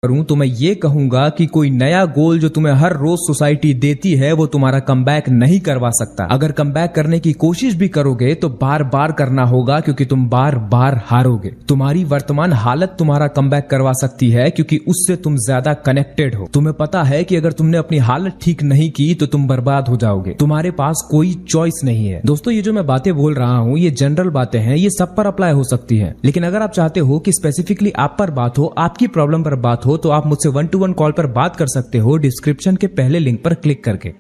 करूं तो मैं ये कहूंगा कि कोई नया गोल जो तुम्हें हर रोज सोसाइटी देती है वो तुम्हारा कमबैक नहीं करवा सकता। अगर कमबैक करने की कोशिश भी करोगे तो बार बार करना होगा क्योंकि तुम बार बार हारोगे। तुम्हारी वर्तमान हालत तुम्हारा कमबैक करवा सकती है क्योंकि उससे तुम ज्यादा कनेक्टेड हो। तुम्हें पता है कि अगर तुमने अपनी हालत ठीक नहीं की तो तुम बर्बाद हो जाओगे। तुम्हारे पास कोई चॉइस नहीं है। दोस्तों, ये जो मैं बातें बोल रहा हूँ ये जनरल बातें हैं, ये सब पर अप्लाई हो सकती है। लेकिन अगर आप चाहते हो कि स्पेसिफिकली आप पर बात हो, आपकी प्रॉब्लम पर बात हो, तो आप मुझसे 1-to-1 कॉल पर बात कर सकते हो डिस्क्रिप्शन के पहले लिंक पर क्लिक करके।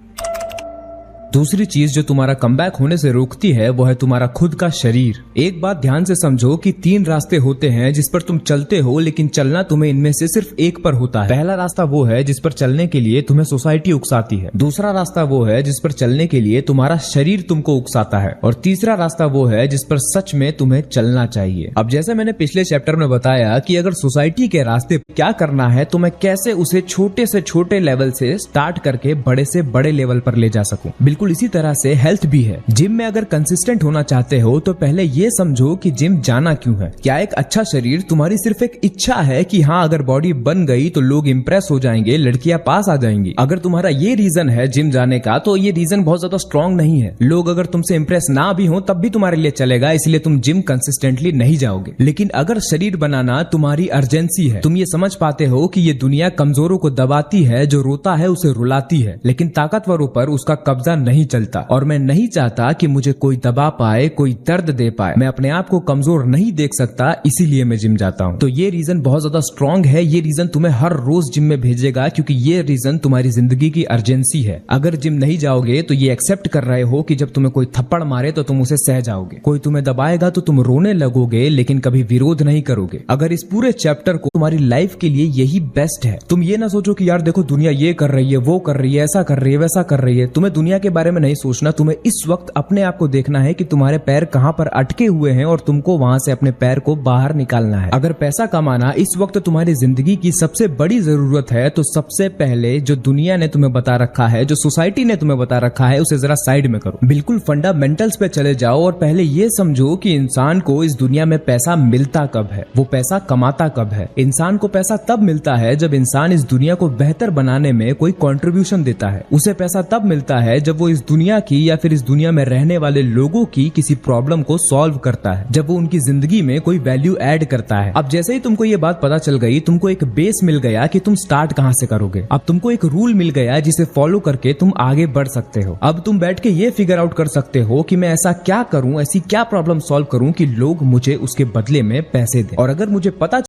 दूसरी चीज जो तुम्हारा कमबैक होने से रोकती है वो है तुम्हारा खुद का शरीर। एक बात ध्यान से समझो कि 3 रास्ते होते हैं जिस पर तुम चलते हो, लेकिन चलना तुम्हें इनमें से सिर्फ एक पर होता है। पहला रास्ता वो है जिस पर चलने के लिए तुम्हें सोसाइटी उकसाती है। दूसरा रास्ता वो है जिस पर चलने के लिए तुम्हारा शरीर तुमको उकसाता है। और तीसरा रास्ता वो है जिस पर सच में तुम्हें चलना चाहिए। अब जैसे मैंने पिछले चैप्टर में बताया कि अगर सोसाइटी के रास्ते क्या करना है तो मैं कैसे उसे छोटे से छोटे लेवल से स्टार्ट करके बड़े से बड़े लेवल पर ले जा सकूं। बिल्कुल इसी तरह से हेल्थ भी है। जिम में अगर कंसिस्टेंट होना चाहते हो तो पहले ये समझो कि जिम जाना क्यों है। क्या एक अच्छा शरीर तुम्हारी सिर्फ एक इच्छा है कि हाँ अगर बॉडी बन गई तो लोग इंप्रेस हो जाएंगे, लड़कियां पास आ जाएंगी? अगर तुम्हारा ये रीजन है जिम जाने का तो ये रीजन बहुत ज्यादा स्ट्रांग नहीं है। लोग अगर तुमसे इंप्रेस ना भी हो तब भी तुम्हारे लिए चलेगा, इसलिए तुम जिम कंसिस्टेंटली नहीं जाओगे। लेकिन अगर शरीर बनाना तुम्हारी अर्जेंसी है, तुम ये समझ पाते हो कि ये दुनिया कमजोरों को दबाती है, जो रोता है उसे रुलाती है, लेकिन ताकतवरों पर उसका कब्जा नहीं चलता। और मैं नहीं चाहता कि मुझे कोई दबा पाए, कोई दर्द दे पाए। मैं अपने आप को कमजोर नहीं देख सकता, इसीलिए मैं जिम जाता हूँ। तो ये रीजन बहुत ज्यादा स्ट्रांग है। ये रीजन तुम्हें हर रोज जिम में भेजेगा क्योंकि ये रीजन तुम्हारी जिंदगी की अर्जेंसी है। अगर जिम नहीं जाओगे तो ये एक्सेप्ट कर रहे हो कि जब तुम्हें कोई थप्पड़ मारे तो तुम उसे सह जाओगे। कोई तुम्हें दबाएगा तो तुम रोने लगोगे, लेकिन कभी विरोध नहीं करोगे। अगर इस पूरे चैप्टर को तुम्हारी लाइफ के लिए यही बेस्ट है। तुम ये ना सोचो कि यार देखो दुनिया ये कर रही है, वो कर रही है, ऐसा कर रही है, वैसा कर रही है। तुम्हें दुनिया के बारे में नहीं सोचना। तुम्हें इस वक्त अपने आप को देखना है कि तुम्हारे पैर कहां पर अटके हुए हैं और तुमको वहां से अपने पैर को बाहर निकालना है। अगर पैसा कमाना इस वक्त तुम्हारी जिंदगी की सबसे बड़ी जरूरत है तो सबसे पहले जो दुनिया ने तुम्हें बता रखा है, जो सोसाइटी ने तुम्हें बता रखा है, उसे जरा साइड में करो। बिल्कुल फंडामेंटल्स पे चले जाओ और पहले ये समझो कि इंसान को इस दुनिया में पैसा मिलता कब है, वो पैसा कमाता कब है। इंसान को पैसा तब मिलता है जब इंसान इस दुनिया को बेहतर बनाने में कोई कंट्रीब्यूशन देता है। उसे पैसा तब मिलता है जब वो इस दुनिया की या फिर इस दुनिया में रहने वाले लोगों की किसी प्रॉब्लम को सॉल्व करता है, जब वो उनकी जिंदगी में कोई वैल्यू ऐड करता है। अब जैसे ही तुमको ये बात पता चल गई, तुमको एक बेस मिल गया कि तुम स्टार्ट कहां से करोगे। अब तुमको एक रूल मिल गया जिसे फॉलो करके तुम आगे बढ़ सकते हो। अब तुम बैठ के ये फिगर आउट कर सकते हो कि मैं ऐसा क्या करूं, ऐसी क्या प्रॉब्लम सॉल्व करूं कि लोग मुझे उसके बदले में पैसे दें। और अगर मुझे पता